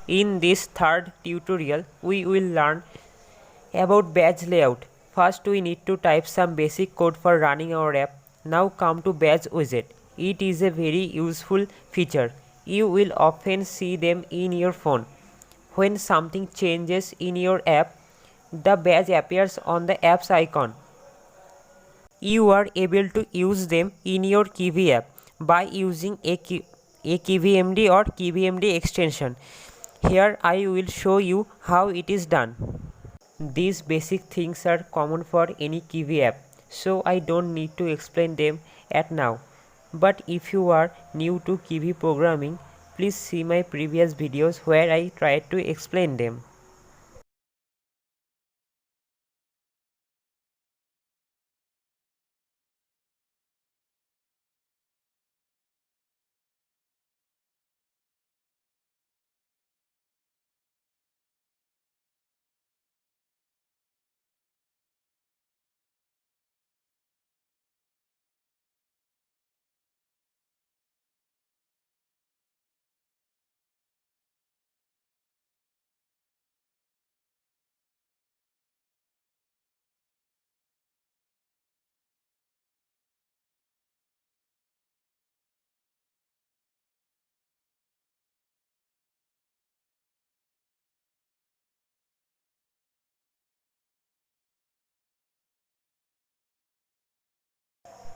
In this third tutorial, we will learn about badge layout. First, we need to type some basic code for running our app. Now come to badge widget. It is a very useful feature. You will often see them in your phone. When something changes in your app, the badge appears on the app's icon. You are able to use them in your Kivy app by using akivymd or kivymd extension. Here I will show you how it is done. These basic things are common for any Kivy app, so I don't need to explain them at now. But if you are new to Kivy programming, please see my previous videos where I tried to explain them.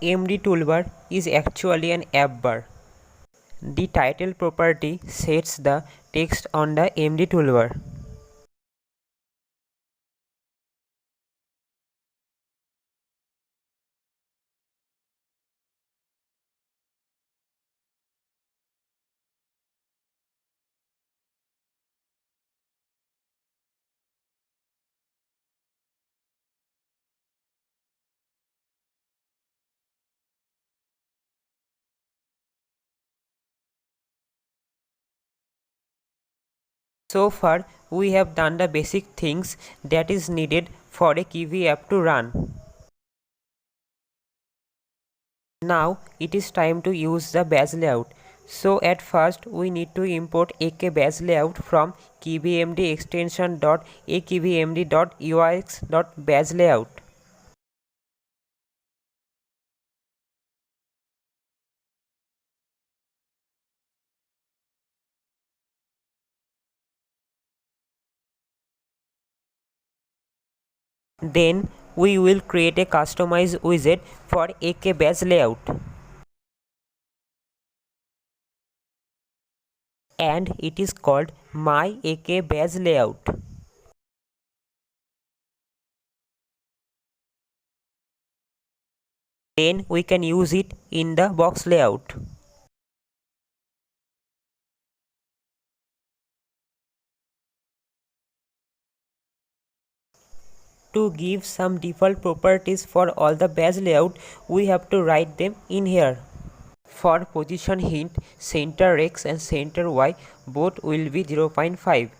MD toolbar is actually an app bar. The title property sets the text on the MD toolbar. So far, we have done the basic things that is needed for a Kivy app to run. Now it is time to use the badge layout. So at first we need to import AKBadgeLayout from kivymd extension.akivymd.ux.badgelayout. Then we will create a customized widget for AKBadgeLayout. And it is called my AKBadgeLayout. Then we can use it in the box layout. To give some default properties for all the badge layout, we have to write them in here. For position hint, center X and center Y both will be 0.5.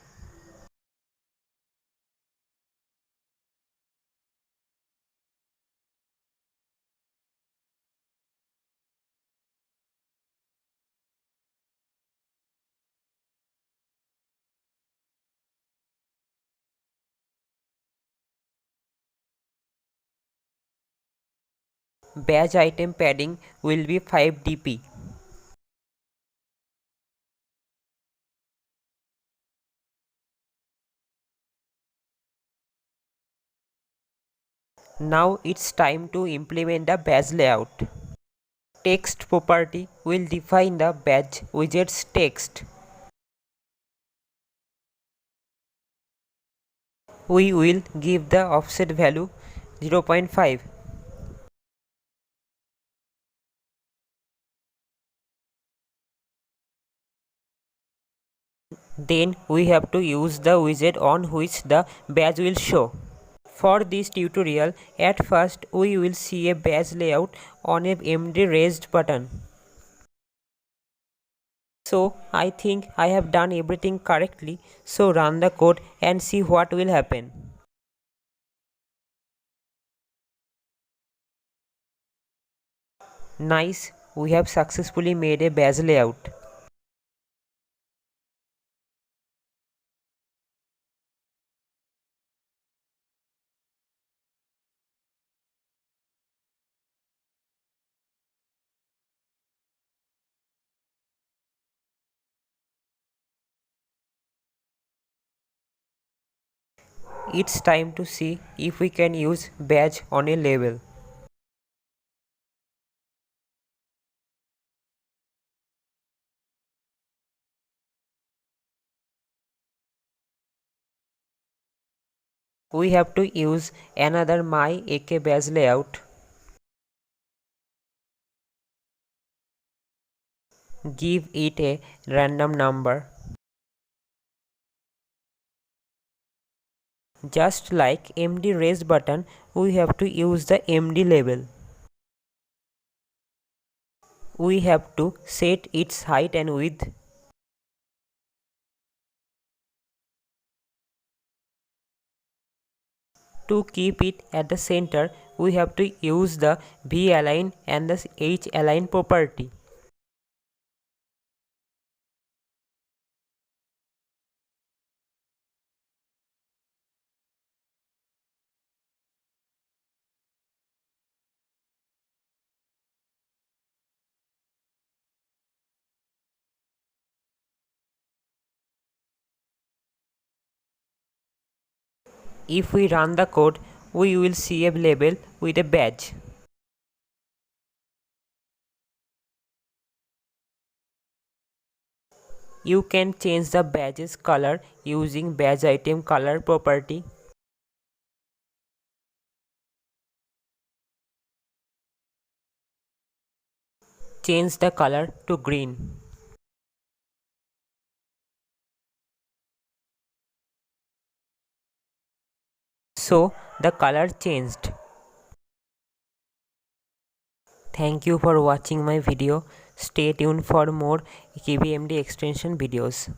Badge item padding will be 5 dp. Now it's time to implement the badge layout. Text property will define the badge widget's text. We will give the offset value 0.5. Then we have to use the widget on which the badge will show. For this tutorial, at first we will see a badge layout on a MD raised button. So I think I have done everything correctly, so run the code and see what will happen. Nice, we have successfully made a badge layout. It's time to see if we can use badge on a label. We have to use another my AKBadgeLayout. Give it a random number. Just like MD raise button, we have to use the MD label. We have to set its height and width. To keep it at the center, we have to use the V align and the H align property. If we run the code, we will see a label with a badge. You can change the badge's color using badge item color property. Change the color to green. So the color changed. Thank you for watching my video. Stay tuned for more KVMD extension videos.